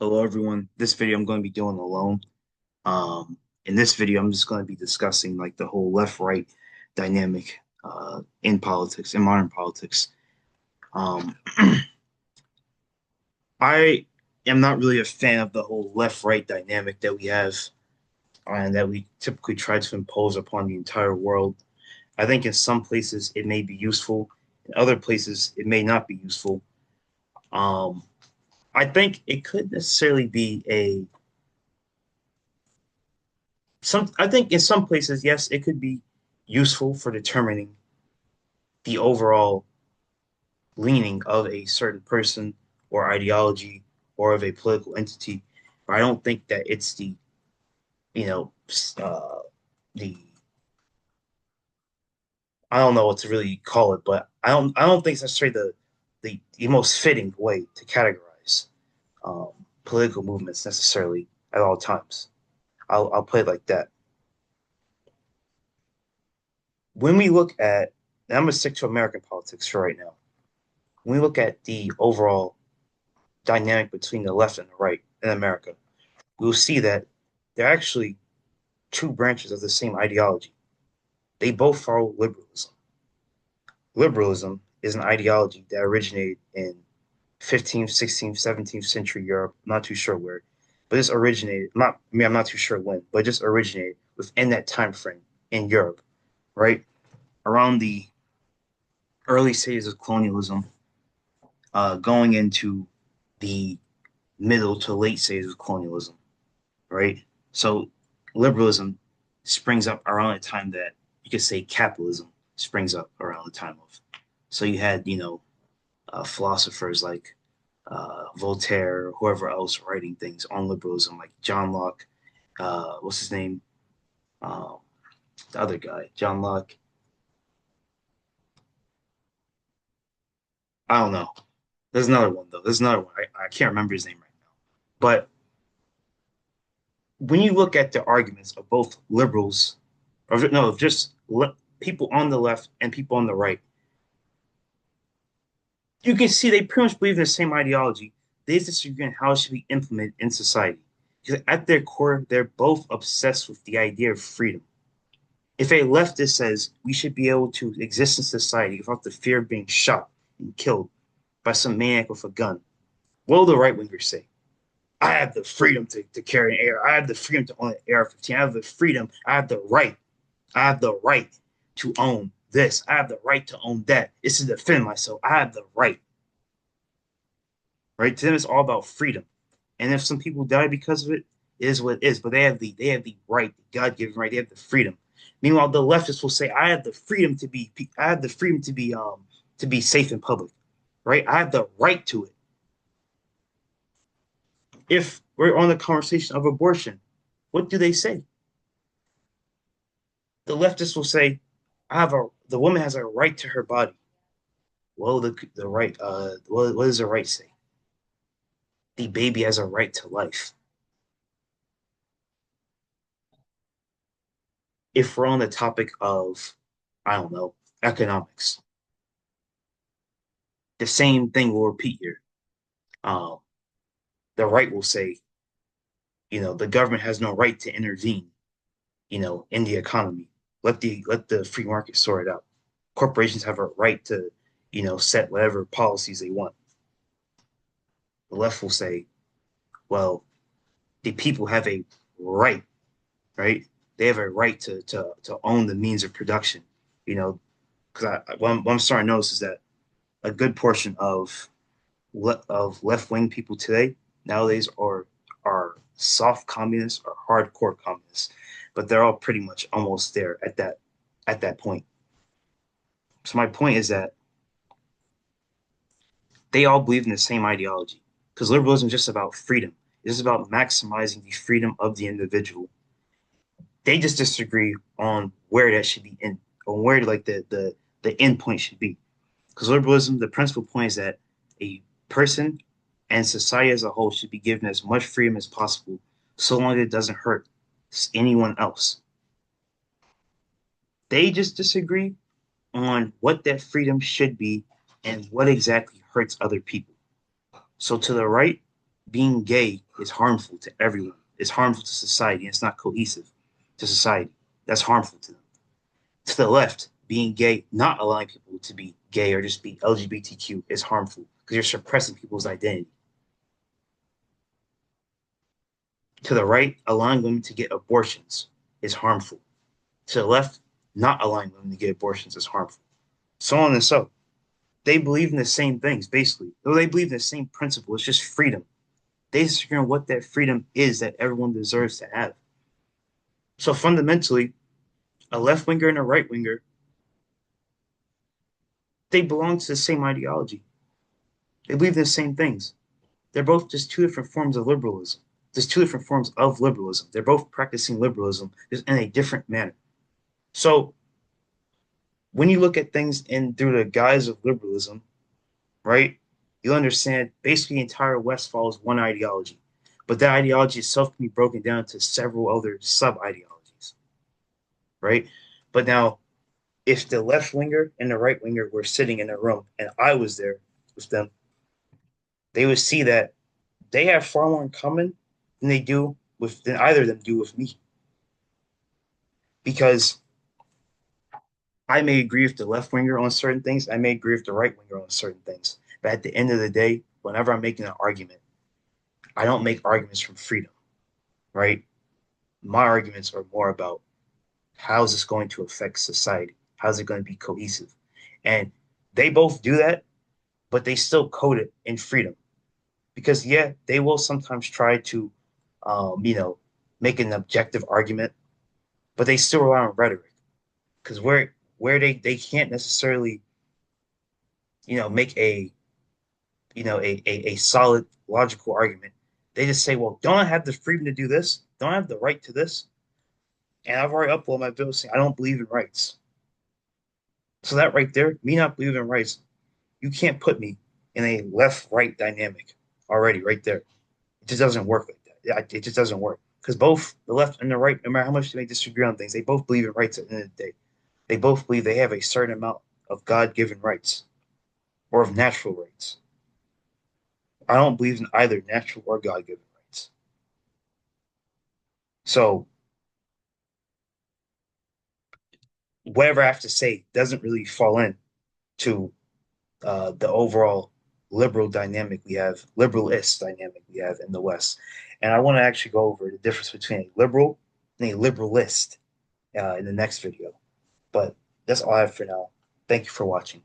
Hello everyone. This video I'm going to be doing alone. In this video, I'm just going to be discussing like the whole left-right dynamic in politics, in modern politics. Um, I am not really a fan of the whole left-right dynamic that we have and that we typically try to impose upon the entire world. I think in some places it may be useful, in other places it may not be useful. Um, I think it could necessarily be a some I think in some places, yes, it could be useful for determining the overall leaning of a certain person or ideology or of a political entity. But I don't think that it's you know, uh, the I don't know what to really call it, but I don't think it's necessarily the most fitting way to categorize political movements necessarily at all times. I'll put it like that. When we look at, and I'm gonna stick to American politics for right now. When we look at the overall dynamic between the left and the right in America, we'll see that they're actually two branches of the same ideology. They both follow liberalism. Liberalism is an ideology that originated in 15th, 16th, 17th century Europe. I'm not too sure where, but this originated. I'm not too sure when, but it just originated within that time frame in Europe, right around the early stages of colonialism, going into the middle to late stages of colonialism, right? So liberalism springs up around the time that you could say capitalism springs up around the time of. So you had, philosophers like Voltaire, or whoever else writing things on liberalism, like John Locke. What's his name? Um, the other guy, John Locke. I don't know. There's another one though. There's another one. I can't remember his name right now. But when you look at the arguments of both liberals, or no, just people on the left and people on the right, you can see they pretty much believe in the same ideology. They just disagree on how it should be implemented in society. Because at their core, they're both obsessed with the idea of freedom. If a leftist says we should be able to exist in society without the fear of being shot and killed by some maniac with a gun, what will the right wingers say? I have the freedom to carry an AR. I have the freedom to own an AR-15. I have the freedom. I have the right. I have the right to own this. I have the right to own that. It's to defend myself. I have the right. Right? To them, it's all about freedom. And if some people die because of it, it is what it is. But they have the right, the God-given right. They have the freedom. Meanwhile, the leftists will say, "I have the freedom to be. I have the freedom to be safe in public. Right? I have the right to it." If we're on the conversation of abortion, what do they say? The leftists will say, "I have a the woman has a right to her body." Well, the right. What does the right say? The baby has a right to life. If we're on the topic of, I don't know, economics, the same thing will repeat here. Um, the right will say, the government has no right to intervene, in the economy. Let the free market sort it out. Corporations have a right to, set whatever policies they want. The left will say, well, the people have a right, right? They have a right to own the means of production, you know, because what I'm starting to notice is that a good portion of left wing people today nowadays are soft communists or hardcore communists, but they're all pretty much almost there at that point. So my point is that they all believe in the same ideology because liberalism is just about freedom. It's about maximizing the freedom of the individual. They just disagree on where that should be in, on where like the end point should be. Because liberalism, the principal point is that a person and society as a whole should be given as much freedom as possible, so long as it doesn't hurt anyone else. They just disagree on what that freedom should be and what exactly hurts other people. So to the right, being gay is harmful to everyone. It's harmful to society. It's not cohesive to society. That's harmful to them. To the left, being gay, not allowing people to be gay or just be LGBTQ is harmful because you're suppressing people's identity. To the right, allowing women to get abortions is harmful. To the left, not allowing women to get abortions is harmful. So on and so. They believe in the same things, basically. Though they believe in the same principle, it's just freedom. They disagree on what that freedom is that everyone deserves to have. So fundamentally, a left winger and a right winger, they belong to the same ideology. They believe in the same things. They're both just two different forms of liberalism. There's two different forms of liberalism. They're both practicing liberalism just in a different manner. So when you look at things in through the guise of liberalism, right, you understand basically the entire West follows one ideology, but that ideology itself can be broken down to several other sub ideologies, right? But now, if the left winger and the right winger were sitting in a room and I was there with them, they would see that they have far more in common than either of them do with me. Because I may agree with the left winger on certain things, I may agree with the right winger on certain things. But at the end of the day, whenever I'm making an argument, I don't make arguments from freedom, right? My arguments are more about how is this going to affect society? How's it going to be cohesive? And they both do that, but they still code it in freedom. Because yeah, they will sometimes try to, you know, make an objective argument, but they still rely on rhetoric. Because where they can't necessarily, make a solid logical argument, they just say, well, don't I have the freedom to do this? Don't I have the right to this? And I've already uploaded my bill saying I don't believe in rights. So that right there, me not believing in rights, you can't put me in a left-right dynamic already right there. It just doesn't work like that. It just doesn't work because both the left and the right, no matter how much they may disagree on things, they both believe in rights at the end of the day. They both believe they have a certain amount of God-given rights or of natural rights. I don't believe in either natural or God-given rights. So whatever I have to say doesn't really fall in to the overall liberalist dynamic we have in the West. And I want to actually go over the difference between a liberal and a liberalist in the next video. But that's all I have for now. Thank you for watching.